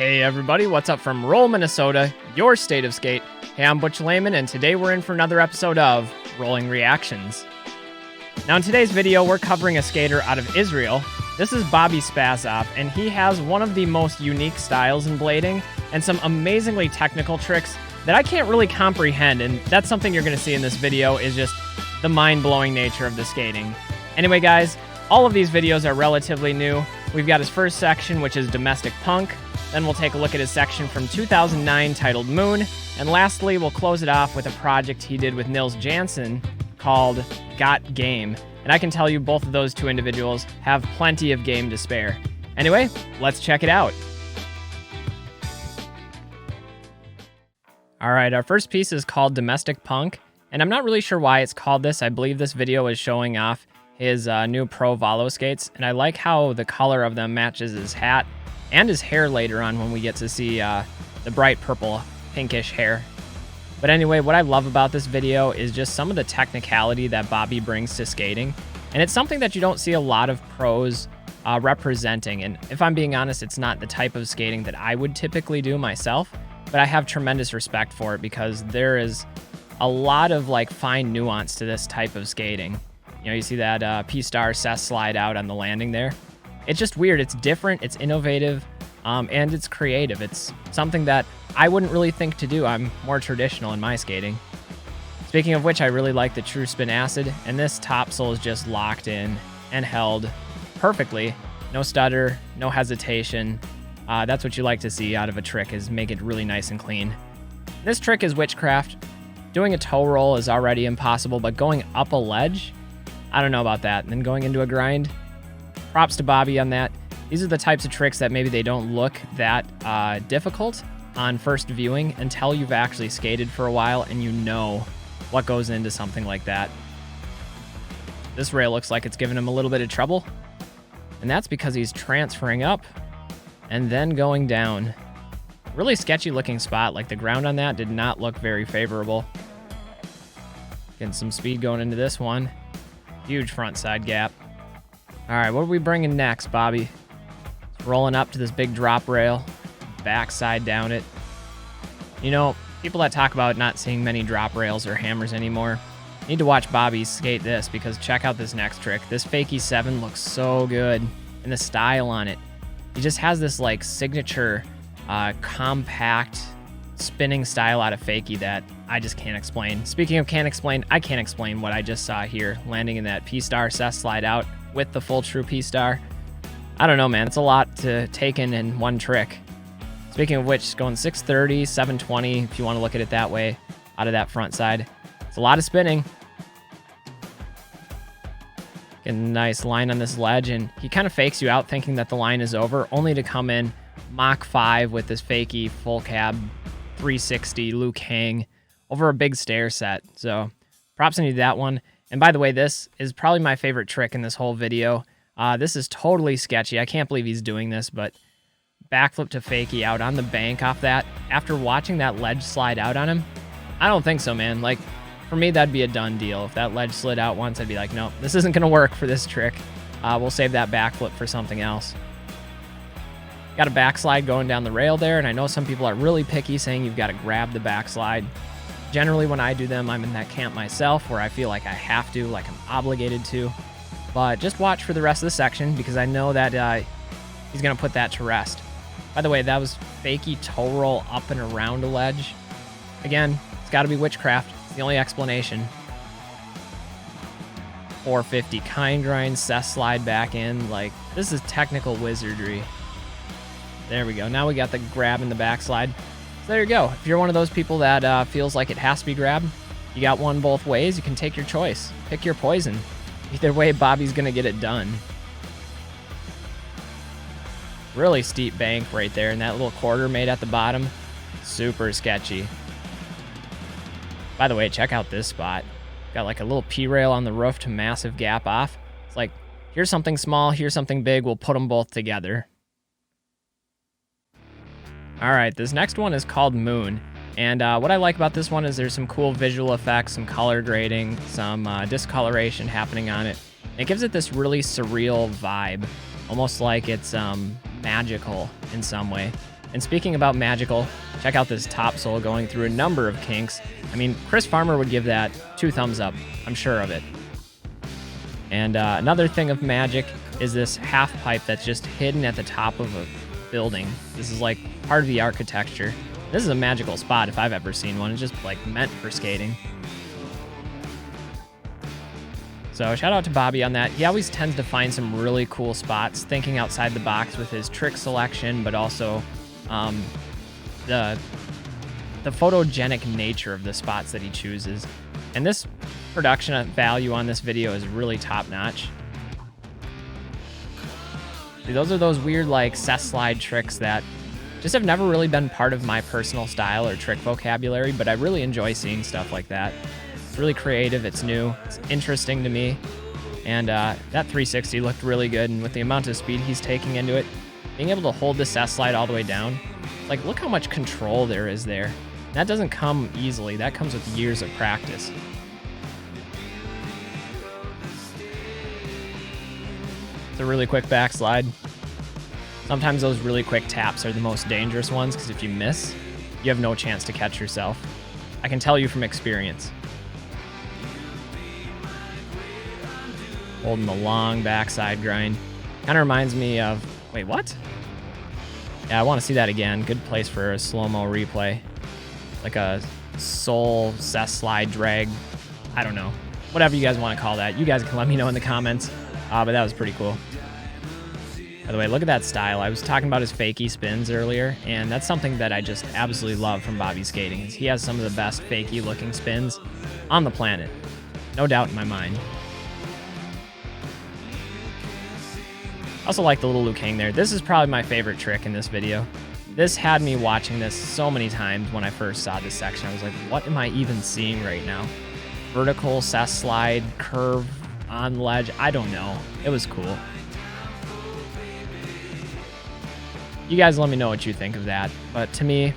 Hey everybody, what's up from Roll, Minnesota, your state of skate. Hey, I'm Butch Lehman, and today we're in for another episode of Rolling Reactions. Now in today's video, we're covering a skater out of Israel. This is Bobi Spassov, and he has one of the most unique styles in blading, and some amazingly technical tricks that I can't really comprehend, and that's something you're going to see in this video, is just the mind-blowing nature of the skating. Anyway guys, all of these videos are relatively new. We've got his first section, which is Domestic Punk. Then we'll take a look at his section from 2009 titled Moon. And lastly, we'll close it off with a project he did with Nils Jansons called Got Game. And I can tell you both of those two individuals have plenty of game to spare. Anyway, let's check it out. All right, our first piece is called Domestic Punk. And I'm not really sure why it's called this. I believe this video is showing off his new Pro Valo skates. And I like how the color of them matches his hat and his hair later on when we get to see the bright purple pinkish hair. But anyway, what I love about this video is just some of the technicality that Bobi brings to skating. And it's something that you don't see a lot of pros representing. And if I'm being honest, it's not the type of skating that I would typically do myself, but I have tremendous respect for it because there is a lot of like fine nuance to this type of skating. You know, you see that P-Star Cess slide out on the landing there. It's just weird. It's different, it's innovative, and it's creative. It's something that I wouldn't really think to do. I'm more traditional in my skating. Speaking of which, I really like the True Spin Acid, and this topsole is just locked in and held perfectly. No stutter, no hesitation. That's what you like to see out of a trick, is make it really nice and clean. This trick is witchcraft. Doing a toe roll is already impossible, but going up a ledge, I don't know about that. And then going into a grind, props to Bobi on that. These are the types of tricks that maybe they don't look that difficult on first viewing until you've actually skated for a while and you know what goes into something like that. This rail looks like it's giving him a little bit of trouble, and that's because he's transferring up and then going down. Really sketchy looking spot. Like the ground on that did not look very favorable. Getting some speed going into this one. Huge front side gap. All right, what are we bringing next, Bobi? It's rolling up to this big drop rail, backside down it. You know, people that talk about not seeing many drop rails or hammers anymore need to watch Bobi skate this, because check out this next trick. This fakie 7 looks so good, and the style on it. He just has this like signature compact spinning style out of fakie that I just can't explain. Speaking of can't explain, I can't explain what I just saw here, landing in that P-Star Cess slide out with the full true P-Star. I don't know, man. It's a lot to take in one trick. Speaking of which, it's going 630, 720, if you want to look at it that way, out of that front side. It's a lot of spinning. Getting a nice line on this ledge, and he kind of fakes you out thinking that the line is over, only to come in Mach 5 with this fakie full cab 360 Luke hang over a big stair set. So props into that one. And by the way, this is probably my favorite trick in this whole video. This is totally sketchy. I can't believe he's doing this, but backflip to fakie out on the bank off that. After watching that ledge slide out on him, I don't think so, man. Like, for me, that'd be a done deal. If that ledge slid out once, I'd be like, no, this isn't going to work for this trick. We'll save that backflip for something else. Got a backslide going down the rail there, and I know some people are really picky, saying you've got to grab the backslide. Generally, when I do them, I'm in that camp myself where I feel like I have to, like I'm obligated to. But just watch for the rest of the section, because I know that he's going to put that to rest. By the way, that was fakie toe roll up and around a ledge. Again, it's got to be witchcraft. It's the only explanation. 450 kind grind, Cess slide back in. Like, this is technical wizardry. There we go. Now we got the grab and the backslide. So there you go. If you're one of those people that feels like it has to be grabbed, you got one both ways. You can take your choice. Pick your poison. Either way, Bobi's going to get it done. Really steep bank right there, and that little quarter made at the bottom, super sketchy. By the way, check out this spot. Got like a little P-rail on the roof to massive gap off. It's like, here's something small, here's something big. We'll put them both together. All right, this next one is called Moon. And what I like about this one is there's some cool visual effects, some color grading, some discoloration happening on it. It gives it this really surreal vibe, almost like it's magical in some way. And speaking about magical, check out this topsoul going through a number of kinks. I mean, Chris Farmer would give that 2 thumbs up, I'm sure of it. And another thing of magic is this half pipe that's just hidden at the top of a building. This is like part of the architecture. This is a magical spot if I've ever seen one. It's just like meant for skating. So shout out to Bobi on that. He always tends to find some really cool spots, thinking outside the box with his trick selection, but also the photogenic nature of the spots that he chooses. And this production value on this video is really top notch. See, those are those weird like cess slide tricks that just have never really been part of my personal style or trick vocabulary, but I really enjoy seeing stuff like that. It's really creative, it's new, it's interesting to me, and that 360 looked really good, and with the amount of speed he's taking into it, being able to hold the cess slide all the way down, like look how much control there is there. That doesn't come easily, that comes with years of practice. It's a really quick backslide. Sometimes those really quick taps are the most dangerous ones because if you miss, you have no chance to catch yourself. I can tell you from experience. Holding the long backside grind. Kind of reminds me of, wait, what? Yeah, I want to see that again. Good place for a slow-mo replay. Like a soul cess slide drag. I don't know. Whatever you guys want to call that. You guys can let me know in the comments. But that was pretty cool. By the way, look at that style. I was talking about his fakie spins earlier, and that's something that I just absolutely love from Bobi skating. Is he has some of the best fakie looking spins on the planet. No doubt in my mind. Also like the little Luke hang there. This is probably my favorite trick in this video. This had me watching this so many times when I first saw this section. I was like, what am I even seeing right now? Vertical, cess slide, curve, on ledge. I don't know. It was cool. You guys let me know what you think of that. But to me,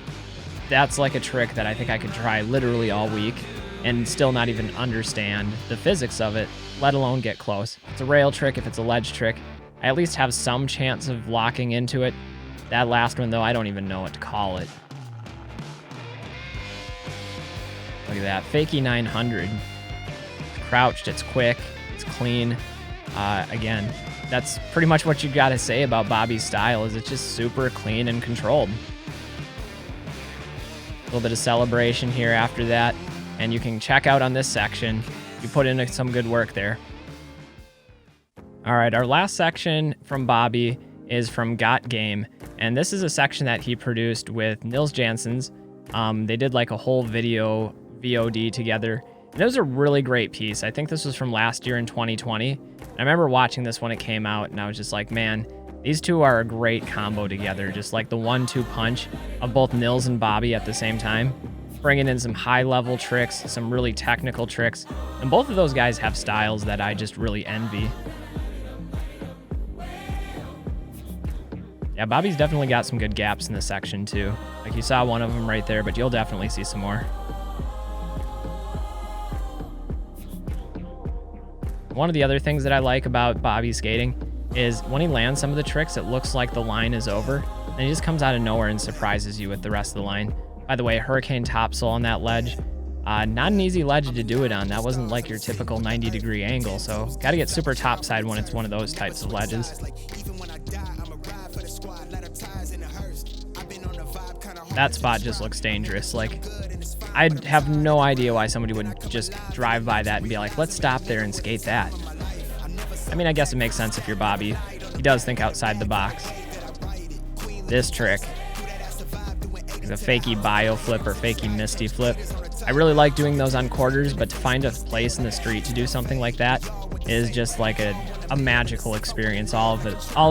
that's like a trick that I think I could try literally all week and still not even understand the physics of it, let alone get close. If it's a rail trick, if it's a ledge trick, I at least have some chance of locking into it. That last one, though, I don't even know what to call it. Look at that. Fakie 900. It's crouched, it's quick, it's clean. Again, that's pretty much what you got to say about Bobi's style, is it's just super clean and controlled. A little bit of celebration here after that, and you can check out on this section. You put in some good work there. All right, our last section from Bobi is from Got Game, and this is a section that he produced with Nils Jansons. They did like a whole video VOD together, and it was a really great piece. I think this was from last year in 2020. I remember watching this when it came out, and I was just like, man, these two are a great combo together. Just like the 1-2 punch of both Nils and Bobi at the same time, bringing in some high-level tricks, some really technical tricks, and both of those guys have styles that I just really envy. Yeah, Bobi's definitely got some good gaps in this section too. Like you saw one of them right there, but you'll definitely see some more. One of the other things that I like about Bobi skating is when he lands some of the tricks, it looks like the line is over, and he just comes out of nowhere and surprises you with the rest of the line. By the way, hurricane topsoul on that ledge. Not an easy ledge to do it on. That wasn't like your typical 90-degree angle, so got to get super topside when it's one of those types of ledges. That spot just looks dangerous. Like, I have no idea why somebody would just drive by that and be like, let's stop there and skate that. I mean, I guess it makes sense if you're Bobi. He does think outside the box. This trick is a fakie bio flip or fakie misty flip. I really like doing those on quarters, but to find a place in the street to do something like that is just like a magical experience, all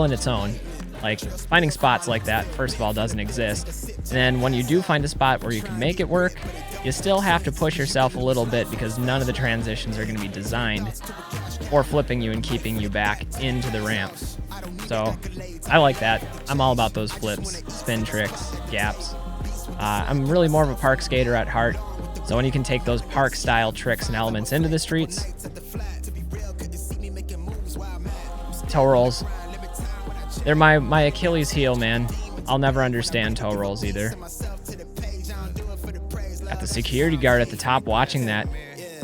in its own. Like, finding spots like that, first of all, doesn't exist. And then when you do find a spot where you can make it work, you still have to push yourself a little bit because none of the transitions are going to be designed for flipping you and keeping you back into the ramp. So I like that. I'm all about those flips, spin tricks, gaps. I'm really more of a park skater at heart. So when you can take those park style tricks and elements into the streets, toe rolls, they're my Achilles heel, man. I'll never understand toe rolls either. Got the security guard at the top watching that.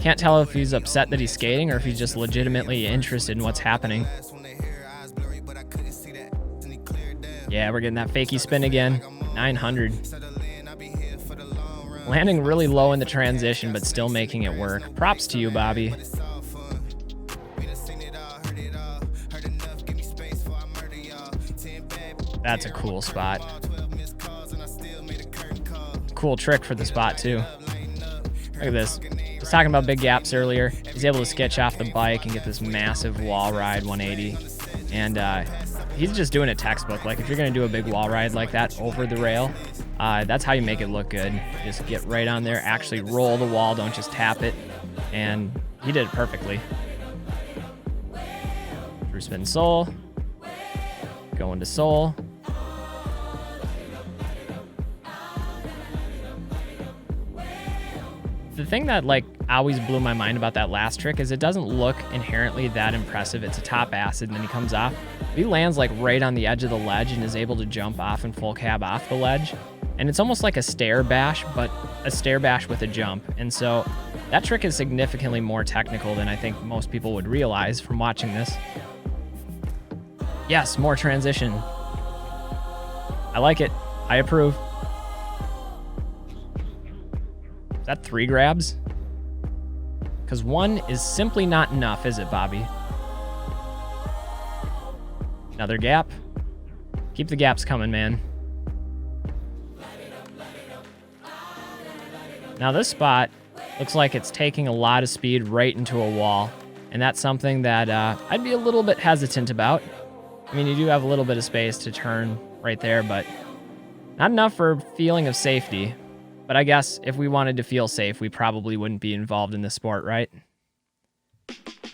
Can't tell if he's upset that he's skating or if he's just legitimately interested in what's happening. Yeah, we're getting that fakie spin again. 900. Landing really low in the transition, but still making it work. Props to you, Bobi. That's a cool spot. Cool trick for the spot, too. Look at this. I was talking about big gaps earlier. He's able to sketch off the bike and get this massive wall ride 180. And he's just doing it textbook. Like, if you're going to do a big wall ride like that over the rail, that's how you make it look good. Just get right on there, actually roll the wall, don't just tap it. And he did it perfectly. Through spin sole. Going to sole. The thing that like always blew my mind about that last trick is it doesn't look inherently that impressive. It's a top acid and then he comes off. He lands like right on the edge of the ledge and is able to jump off and full cab off the ledge. And it's almost like a stair bash, but a stair bash with a jump. And so that trick is significantly more technical than I think most people would realize from watching this. Yes, more transition. I like it. I approve. Is that 3 grabs? Because 1 is simply not enough, is it, Bobi? Another gap. Keep the gaps coming, man. Now this spot looks like it's taking a lot of speed right into a wall. And that's something that I'd be a little bit hesitant about. I mean, you do have a little bit of space to turn right there, but not enough for a feeling of safety. But I guess if we wanted to feel safe, we probably wouldn't be involved in this sport, right?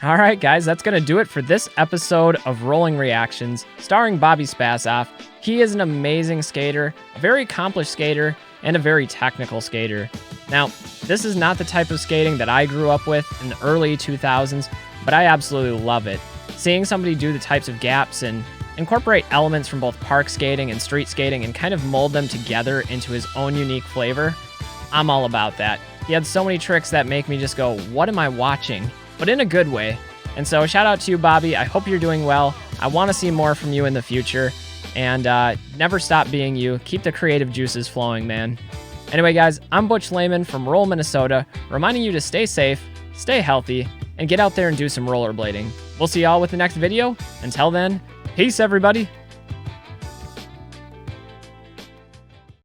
All right, guys, that's going to do it for this episode of Rolling Reactions, starring Bobi Spassov. He is an amazing skater, a very accomplished skater, and a very technical skater. Now, this is not the type of skating that I grew up with in the early 2000s, but I absolutely love it. Seeing somebody do the types of gaps and incorporate elements from both park skating and street skating and kind of mold them together into his own unique flavor, I'm all about that. He had so many tricks that make me just go, what am I watching? But in a good way. And so shout out to you, Bobi. I hope you're doing well. I want to see more from you in the future. And never stop being you. Keep the creative juices flowing, man. Anyway, guys, I'm Butch Lehman from Roll, Minnesota, reminding you to stay safe, stay healthy, and get out there and do some rollerblading. We'll see y'all with the next video. Until then, peace, everybody.